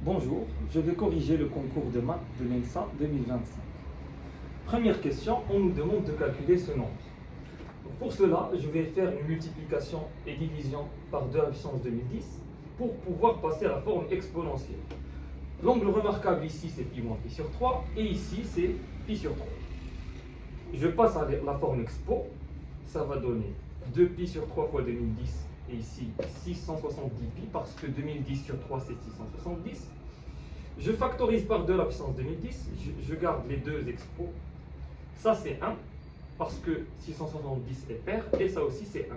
Bonjour, je vais corriger le concours de maths de l'ENSA 2025. Première question, on nous demande de calculer ce nombre. Pour cela, je vais faire une multiplication et division par 2 à la puissance 2010 pour pouvoir passer à la forme exponentielle. L'angle remarquable ici, c'est pi moins pi sur 3 et ici, c'est pi sur 3. Je passe à la forme expo, ça va donner 2 pi sur 3 fois 2010 et ici 670 pi parce que 2010 sur 3 c'est 670. Je factorise par 2 la puissance 2010, je garde les deux expos. Ça c'est 1 parce que 670 est pair et ça aussi c'est 1.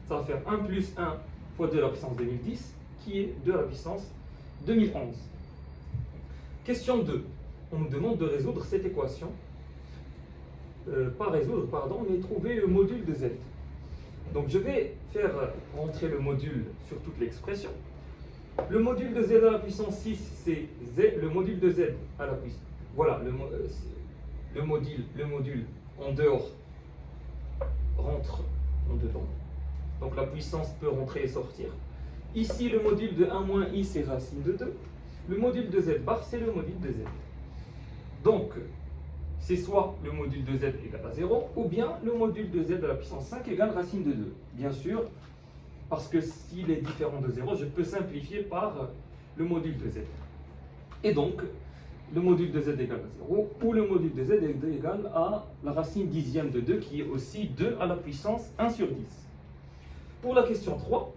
Ça va faire 1 plus 1 fois 2 la puissance 2010 qui est 2 à la puissance 2011. Question 2. On nous demande de résoudre cette équation. Pas résoudre, pardon, mais trouver le module de z. Donc je vais faire rentrer le module sur toute l'expression. Le module de z à la puissance 6, c'est z, le module de z à la puissance. Voilà, le module en dehors rentre en dedans. Donc la puissance peut rentrer et sortir. Ici, le module de 1 moins i, c'est racine de 2. Le module de z bar, c'est le module de z. Donc, c'est soit le module de z égale à 0, ou bien le module de z à la puissance 5 égale racine de 2. Bien sûr, parce que s'il est différent de 0, je peux simplifier par le module de z. Et donc, le module de z égale à 0, ou le module de z est égal à la racine dixième de 2, qui est aussi 2 à la puissance 1 sur 10. Pour la question 3,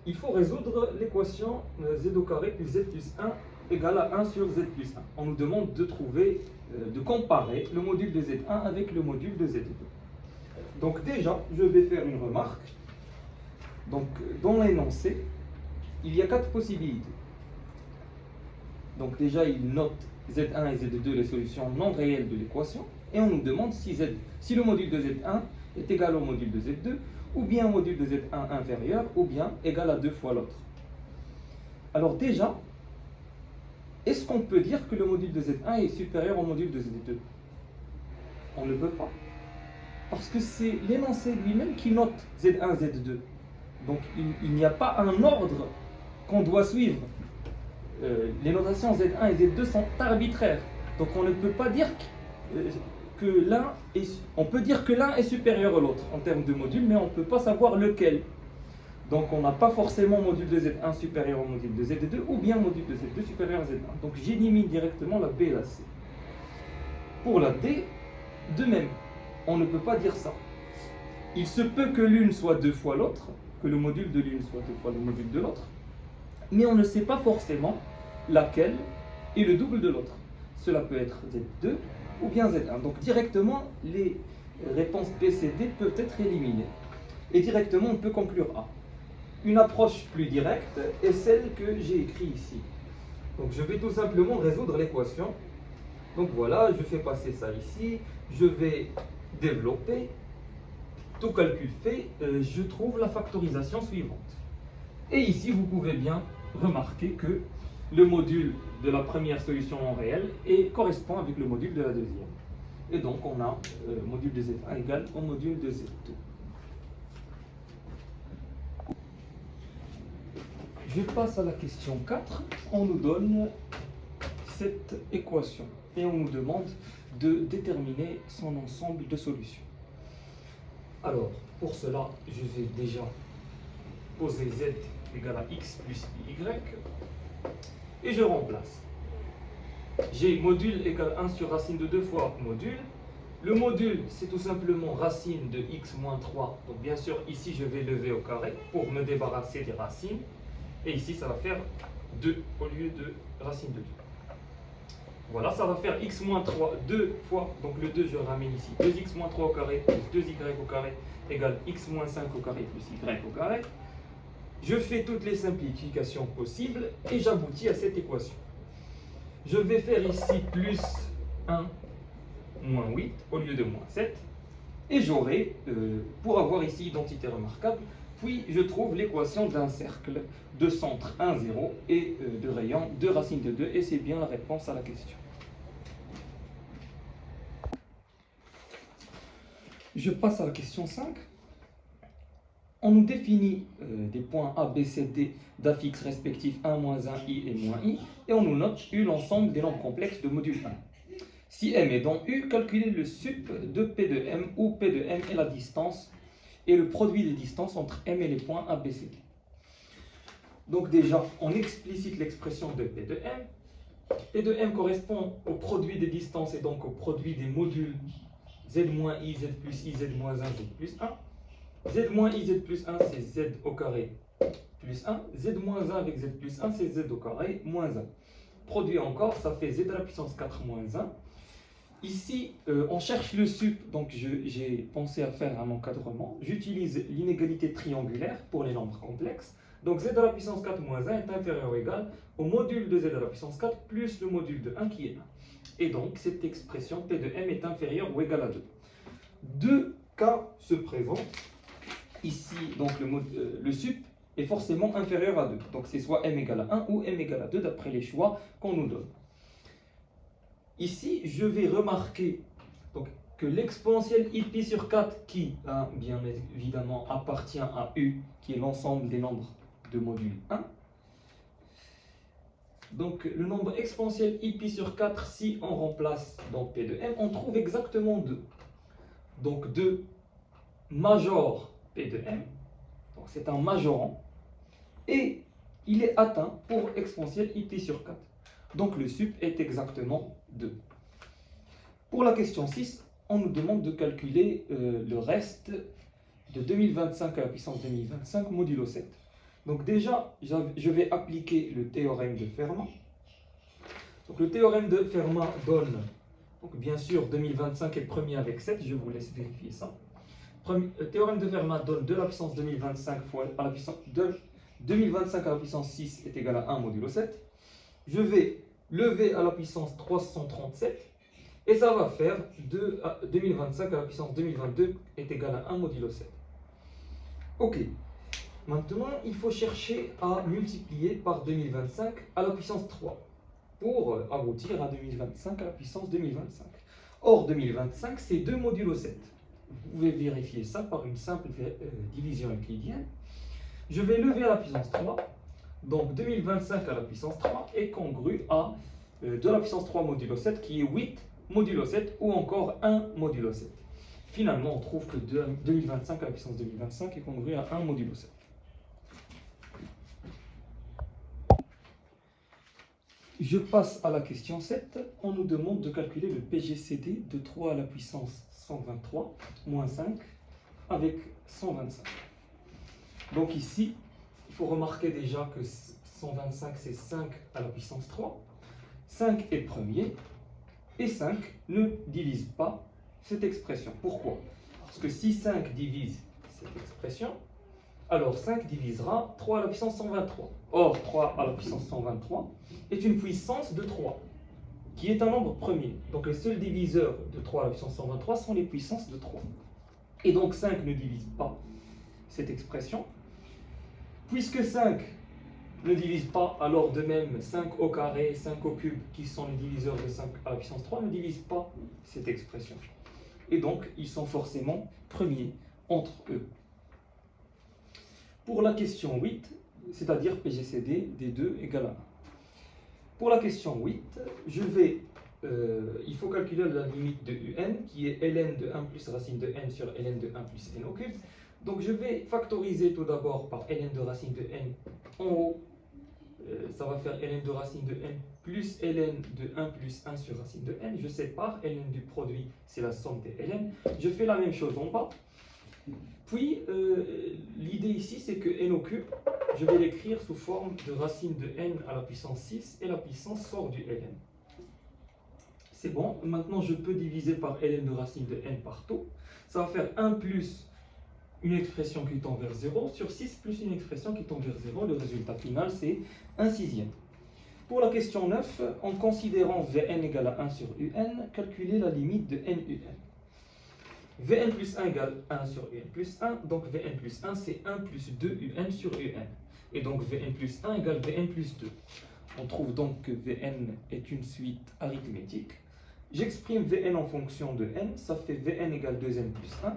il faut résoudre l'équation z au carré plus z plus 1 égale à 1 sur z plus 1. On nous demande de trouver, de comparer le module de z1 avec le module de z2. Donc déjà, je vais faire une remarque. Donc dans l'énoncé, il y a 4 possibilités. Donc déjà, il note z1 et z2 les solutions non réelles de l'équation. Et on nous demande si le module de z1 est égal au module de z2, ou bien au module de z1 inférieur, ou bien égal à 2 fois l'autre. Alors déjà, est-ce qu'on peut dire que le module de z1 est supérieur au module de z2? On ne peut pas. Parce que c'est l'énoncé lui-même qui note z1, z2. Donc il n'y a pas un ordre qu'on doit suivre. Les notations z1 et z2 sont arbitraires. Donc on ne peut pas dire que l'un est... On peut dire que l'un est supérieur à l'autre en termes de module, mais on ne peut pas savoir lequel. Donc on n'a pas forcément module de z1 supérieur au module de z2 ou bien module de z2 supérieur à z1. Donc j'élimine directement la B et la C. Pour la D, de même, on ne peut pas dire ça. Il se peut que l'une soit 2 fois l'autre, que le module de l'une soit 2 fois le module de l'autre, mais on ne sait pas forcément laquelle est le double de l'autre. Cela peut être z2 ou bien z1. Donc directement, les réponses B, C, D peuvent être éliminées. Et directement, on peut conclure A. Une approche plus directe est celle que j'ai écrite ici. Donc je vais tout simplement résoudre l'équation. Donc voilà, je fais passer ça ici. Je vais développer. Tout calcul fait, je trouve la factorisation suivante. Et ici, vous pouvez bien remarquer que le module de la première solution en réel correspond avec le module de la deuxième. Et donc, on a module de z1 égale au module de z2. Je passe à la question 4. On nous donne cette équation et on nous demande de déterminer son ensemble de solutions. Alors, pour cela, je vais déjà poser z égale à x plus y et je remplace. J'ai module égale 1 sur racine de 2 fois module. Le module, c'est tout simplement racine de x moins 3. Donc bien sûr, ici, je vais lever au carré pour me débarrasser des racines. Et ici, ça va faire 2 au lieu de racine de 2. Voilà, ça va faire x moins 3 2 fois, donc le 2 je le ramène ici, 2x moins 3 au carré plus 2y au carré égale x moins 5 au carré plus y au carré. Je fais toutes les simplifications possibles et j'aboutis à cette équation. Je vais faire ici plus 1 moins 8 au lieu de moins 7. Et j'aurai, pour avoir ici identité remarquable, puis je trouve l'équation d'un cercle de centre 1, 0 et de rayon 2 racine de 2. Et c'est bien la réponse à la question. Je passe à la question 5. on nous définit des points A, B, C, D d'affixes respectifs 1, moins 1, I et moins I, et on nous note U l'ensemble des nombres complexes de module 1. Si M est dans U, calculez le sup de P de M, où P de M est la distance et le produit des distances entre M et les points A, B, C, D. Donc déjà, on explicite l'expression de P de M. P de M correspond au produit des distances et donc au produit des modules Z moins I, Z plus I, Z moins 1, Z plus 1. Z moins I, Z plus 1, c'est Z au carré plus 1. Z moins 1 avec Z plus 1, c'est Z au carré moins 1. Produit encore, ça fait Z à la puissance 4 moins 1. Ici, on cherche le sup, donc j'ai pensé à faire un encadrement. J'utilise l'inégalité triangulaire pour les nombres complexes. Donc Z à la puissance 4 moins 1 est inférieur ou égal au module de Z à la puissance 4 plus le module de 1 qui est 1. Et donc, cette expression P de M est inférieure ou égale à 2. Deux cas se présentent. Ici, donc le sup est forcément inférieur à 2. Donc, c'est soit M égale à 1 ou M égale à 2 d'après les choix qu'on nous donne. Ici, je vais remarquer donc, que l'exponentielle I sur 4, qui bien évidemment appartient à U, qui est l'ensemble des nombres de module 1. Donc, le nombre exponentiel I sur 4, si on remplace dans P de M, on trouve exactement 2. Donc, 2 major P de M, c'est un majorant, et il est atteint pour exponentielle I sur 4. Donc, le sup est exactement 2. Pour la question 6, on nous demande de calculer le reste de 2025 à la puissance 2025 modulo 7. Donc déjà, je vais appliquer le théorème de Fermat. Donc le théorème de Fermat donne, donc bien sûr 2025 est premier avec 7, je vous laisse vérifier ça. Le théorème de Fermat donne 2 à la puissance 2025 fois à la puissance 2025 à la puissance 6 est égal à 1 modulo 7. Je vais lever à la puissance 337 et ça va faire 2025 à la puissance 2022 est égal à 1 modulo 7. Ok. Maintenant, il faut chercher à multiplier par 2025 à la puissance 3 pour aboutir à 2025 à la puissance 2025. Or, 2025, c'est 2 modulo 7. Vous pouvez vérifier ça par une simple division euclidienne. Je vais lever à la puissance 3. Donc, 2025 à la puissance 3 est congru à 2 à la puissance 3 modulo 7, qui est 8 modulo 7, ou encore 1 modulo 7. Finalement, on trouve que 2025 à la puissance 2025 est congru à 1 modulo 7. Je passe à la question 7. On nous demande de calculer le PGCD de 3 à la puissance 123 moins 5 avec 125. Donc ici, il faut remarquer déjà que 125 c'est 5 à la puissance 3. 5 est premier et 5 ne divise pas cette expression. Pourquoi? Parce que si 5 divise cette expression, alors 5 divisera 3 à la puissance 123. Or, 3 à la puissance 123 est une puissance de 3, qui est un nombre premier. Donc les seuls diviseurs de 3 à la puissance 123 sont les puissances de 3. Et donc 5 ne divise pas cette expression. Puisque 5 ne divise pas, alors de même 5 au carré, 5 au cube, qui sont les diviseurs de 5 à la puissance 3, ne divisent pas cette expression. Et donc, ils sont forcément premiers entre eux. Pour la question 8, c'est-à-dire PGCD des 2 égale à 1. Pour la question 8, il faut calculer la limite de UN, qui est ln de 1 plus racine de n sur ln de 1 plus n au cube. Donc je vais factoriser tout d'abord par ln de racine de n en haut. Ça va faire ln de racine de n plus ln de 1 plus 1 sur racine de n. Je sépare, ln du produit, c'est la somme des ln. Je fais la même chose en bas. Puis, l'idée ici, c'est que n au cube, je vais l'écrire sous forme de racine de n à la puissance 6 et la puissance sort du ln. C'est bon, maintenant je peux diviser par ln de racine de n partout. Ça va faire 1 plus une expression qui tend vers 0 sur 6 plus une expression qui tend vers 0. Le résultat final, c'est 1 sixième. Pour la question 9, en considérant Vn égale à 1 sur un, calculez la limite de nun. Vn plus 1 égale 1 sur un plus 1, donc Vn plus 1 c'est 1 plus 2 un sur un. Et donc Vn plus 1 égale Vn plus 2. On trouve donc que Vn est une suite arithmétique. J'exprime Vn en fonction de n, ça fait Vn égale 2n plus 1.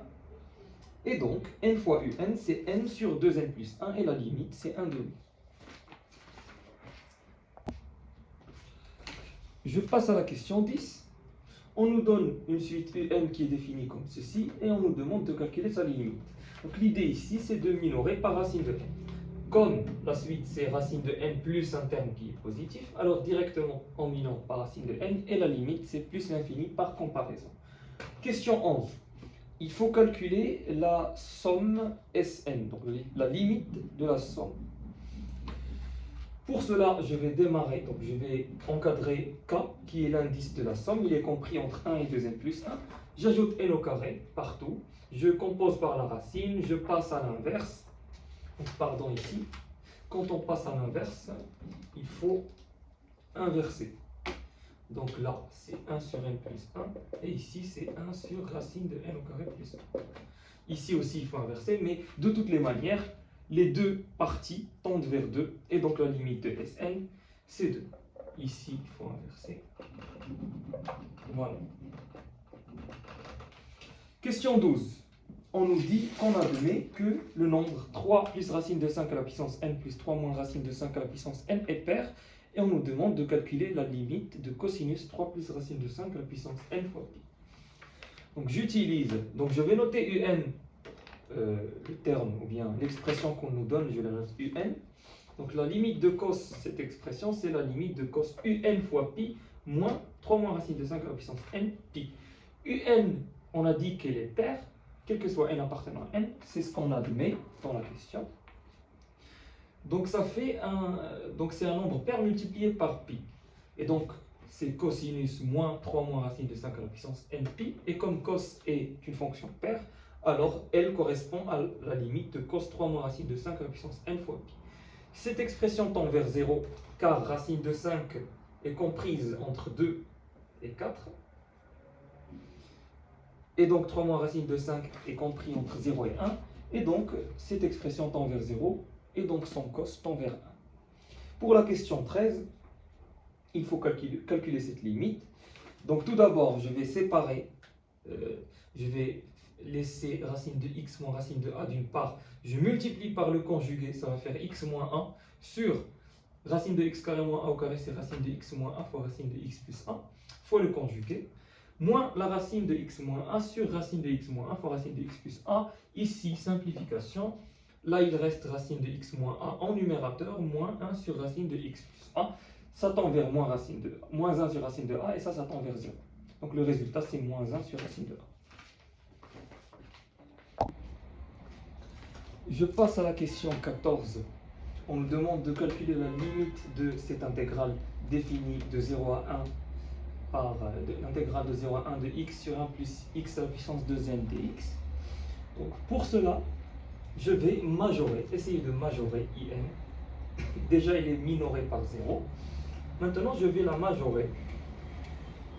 Et donc, n fois un, c'est n sur 2n plus 1, et la limite, c'est 1 demi. Je passe à la question 10. On nous donne une suite un qui est définie comme ceci, et on nous demande de calculer sa limite. Donc l'idée ici, c'est de minorer par racine de n. Comme la suite, c'est racine de n plus un terme qui est positif, alors directement, on minore par racine de n, et la limite, c'est plus l'infini par comparaison. Question 11. Il faut calculer la somme Sn, donc la limite de la somme. Pour cela, je vais démarrer, donc je vais encadrer K, qui est l'indice de la somme. Il est compris entre 1 et 2n plus 1. J'ajoute n au carré partout. Je compose par la racine, je passe à l'inverse. Pardon, ici. Quand on passe à l'inverse, il faut inverser. Donc là, c'est 1 sur n plus 1. Et ici, c'est 1 sur racine de n au carré plus 1. Ici aussi, il faut inverser, mais de toutes les manières, les deux parties tendent vers 2, et donc la limite de Sn, c'est 2. Ici, il faut inverser. Voilà. Question 12. On nous dit qu'on admet que le nombre 3 plus racine de 5 à la puissance n plus 3 moins racine de 5 à la puissance n est pair, et on nous demande de calculer la limite de cosinus 3 plus racine de 5 à la puissance n fois pi. Donc j'utilise, donc je vais noter un, le terme ou bien l'expression qu'on nous donne, je la note un. Donc la limite de cos, cette expression, c'est la limite de cos un fois pi moins 3 moins racine de 5 à la puissance n pi. Un, on a dit qu'elle est paire, quel que soit n appartenant à n, c'est ce qu'on admet dans la question. Donc ça fait donc c'est un nombre pair multiplié par pi. Et donc c'est cosinus moins 3 moins racine de 5 à la puissance n pi. Et comme cos est une fonction paire, alors elle correspond à la limite de cos 3 moins racine de 5 à la puissance n fois pi. Cette expression tend vers 0 car racine de 5 est comprise entre 2 et 4. Et donc 3 moins racine de 5 est compris entre 0 et 1. Et donc cette expression tend vers 0 et donc son cos tend vers 1. Pour la question 13, il faut calculer cette limite. Donc tout d'abord, je vais séparer, je vais laisser racine de x moins racine de a d'une part. Je multiplie par le conjugué, ça va faire x moins 1 sur racine de x carré moins a au carré, c'est racine de x moins 1 fois racine de x plus 1 fois le conjugué, moins la racine de x moins 1 sur racine de x moins 1 fois racine de x plus 1. Ici, simplification. Là, il reste racine de x moins 1 en numérateur, moins 1 sur racine de x plus 1. Ça tend vers moins 1 sur racine de a, et ça tend vers 0. Donc le résultat, c'est moins 1 sur racine de a. Je passe à la question 14. On nous demande de calculer la limite de cette intégrale définie de 0 à 1 par l'intégrale de 0 à 1 de x sur 1 plus x à la puissance 2n dx. Donc pour cela, je vais essayer de majorer in. Déjà, il est minoré par 0. Maintenant, je vais la majorer.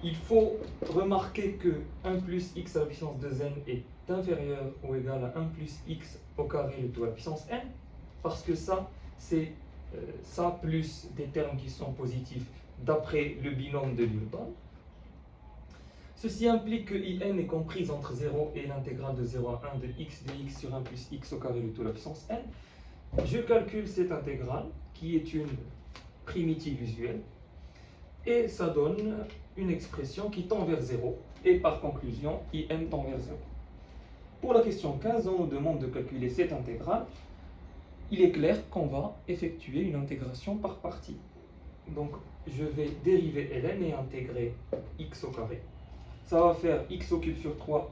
Il faut remarquer que 1 plus x à la puissance 2n est inférieur ou égal à 1 plus x au carré le tout à la puissance n, parce que ça, c'est ça plus des termes qui sont positifs d'après le binôme de Newton. Ceci implique que in est comprise entre 0 et l'intégrale de 0 à 1 de x dx sur 1 plus x au carré le tout à la puissance n. Je calcule cette intégrale qui est une primitive usuelle et ça donne une expression qui tend vers 0 et par conclusion in tend vers 0. Pour la question 15, on nous demande de calculer cette intégrale. Il est clair qu'on va effectuer une intégration par partie. Donc je vais dériver ln et intégrer x au carré. Ça va faire x au cube sur 3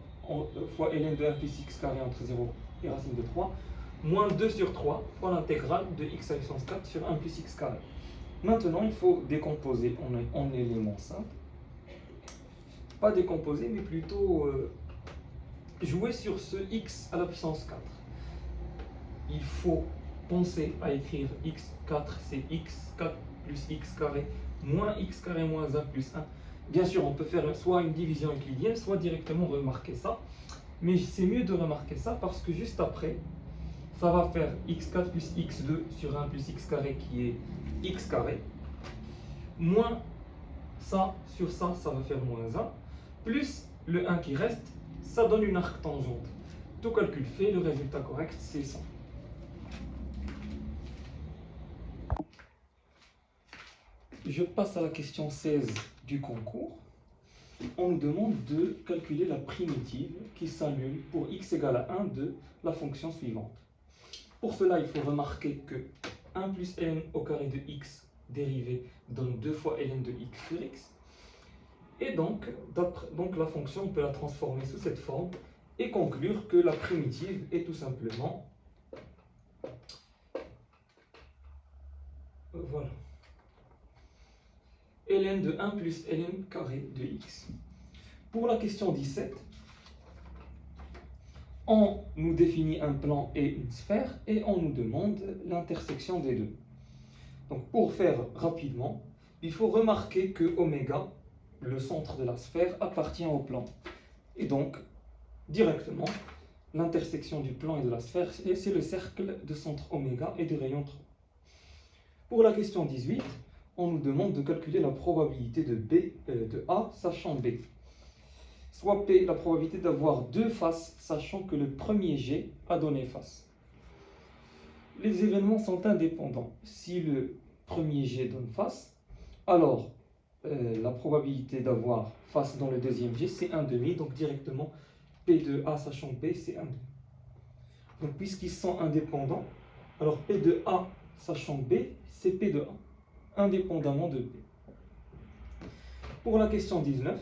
fois ln de 1 plus x carré entre 0 et racine de 3, moins 2 sur 3 fois l'intégrale de x à la puissance 4 sur 1 plus x carré. Maintenant, il faut décomposer en éléments simples. Pas décomposer, mais plutôt jouer sur ce x à la puissance 4. Il faut penser à écrire x4, c'est x4 plus x carré moins x carré moins 1 plus 1. Bien sûr, on peut faire soit une division euclidienne, soit directement remarquer ça. Mais c'est mieux de remarquer ça parce que juste après, ça va faire x4 plus x2 sur 1 plus x carré qui est x carré. Moins ça sur ça va faire moins 1. Plus le 1 qui reste, ça donne une arctangente. Tout calcul fait, le résultat correct, c'est 100. Je passe à la question 16 du concours. On nous demande de calculer la primitive qui s'annule pour x égale à 1 de la fonction suivante. Pour cela, il faut remarquer que 1 plus ln au carré de x dérivé donne 2 fois ln de x sur x. Et donc la fonction, on peut la transformer sous cette forme et conclure que la primitive est tout simplement voilà, ln de 1 plus ln carré de x. Pour la question 17, on nous définit un plan et une sphère et on nous demande l'intersection des deux. Donc pour faire rapidement, il faut remarquer que oméga, le centre de la sphère, appartient au plan. Et donc, directement, l'intersection du plan et de la sphère, c'est le cercle de centre oméga et de rayon 3. Pour la question 18, on nous demande de calculer la probabilité de A sachant B. Soit P, la probabilité d'avoir deux faces, sachant que le premier jet a donné face. Les événements sont indépendants. Si le premier jet donne face, alors la probabilité d'avoir face dans le deuxième jet, c'est 1,5. Donc directement, P de A sachant B, c'est 1,5. Donc puisqu'ils sont indépendants, alors P de A sachant B, c'est P de A, indépendamment de B. Pour la question 19,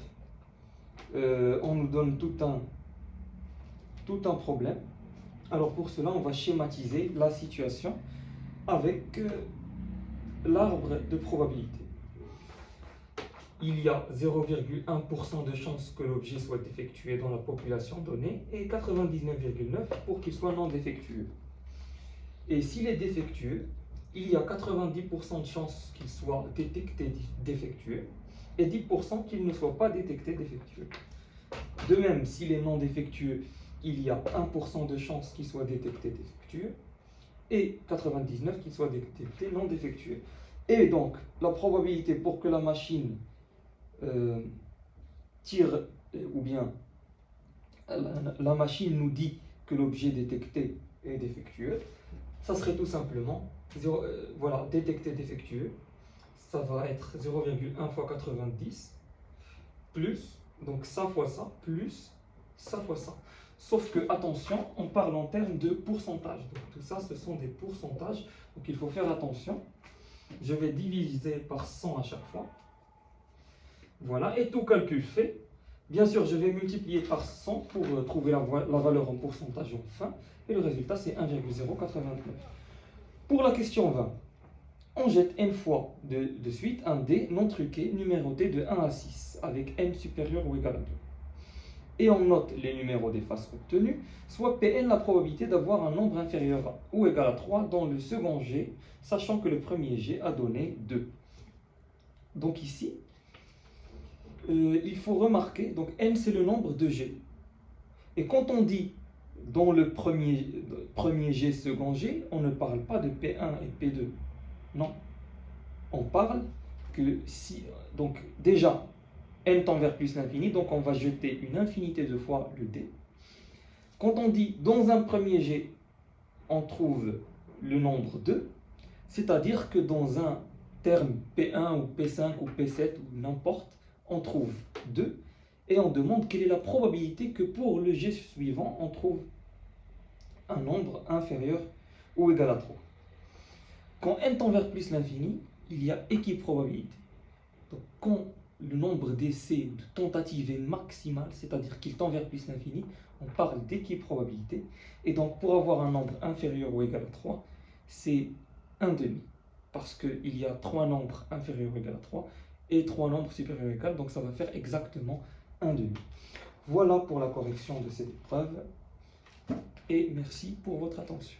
on nous donne tout un problème. Alors pour cela, on va schématiser la situation avec l'arbre de probabilité. Il y a 0,1% de chance que l'objet soit défectué dans la population donnée et 99,9% pour qu'il soit non défectueux. Et s'il est défectueux, il y a 90% de chance qu'il soit détecté défectueux et 10% qu'il ne soit pas détecté défectueux. De même, s'il est non défectueux, il y a 1% de chance qu'il soit détecté défectueux et 99% qu'il soit détecté non défectueux. Et donc, la probabilité pour que la machine tire, ou bien la machine nous dit que l'objet détecté est défectueux, ça serait tout simplement, voilà, détecté défectueux, ça va être 0,1 fois 90, plus, donc ça fois ça, plus ça fois ça. Sauf que, attention, on parle en termes de pourcentage. Donc tout ça, ce sont des pourcentages, donc il faut faire attention. Je vais diviser par 100 à chaque fois. Voilà, et tout calcul fait. Bien sûr, je vais multiplier par 100 pour trouver la valeur en pourcentage enfin, et le résultat c'est 1,089. Pour la question 20, on jette n fois de suite un dé non truqué numéroté de 1 à 6 avec n supérieur ou égal à 2. Et on note les numéros des faces obtenues, soit Pn la probabilité d'avoir un nombre inférieur à ou égal à 3 dans le second jet, sachant que le premier jet a donné 2. Donc ici, il faut remarquer, donc n c'est le nombre de jets. Et quand on dit dans le premier jet, second jet, on ne parle pas de P1 et P2. Non. On parle que si, donc déjà, n tend vers plus l'infini, donc on va jeter une infinité de fois le dé. Quand on dit dans un premier jet, on trouve le nombre 2, c'est-à-dire que dans un terme P1 ou P5 ou P7 ou n'importe, on trouve 2 et on demande quelle est la probabilité que pour le jet suivant, on trouve un nombre inférieur ou égal à 3. Quand n tend vers plus l'infini, il y a équiprobabilité. Donc quand le nombre d'essais de tentatives est maximal, c'est-à-dire qu'il tend vers plus l'infini, on parle d'équiprobabilité. Et donc pour avoir un nombre inférieur ou égal à 3, c'est 1,5. Parce qu'il y a 3 nombres inférieurs ou égal à 3 et 3 nombres supérieurs ou égal, donc ça va faire exactement 1,5. Voilà pour la correction de cette épreuve et merci pour votre attention.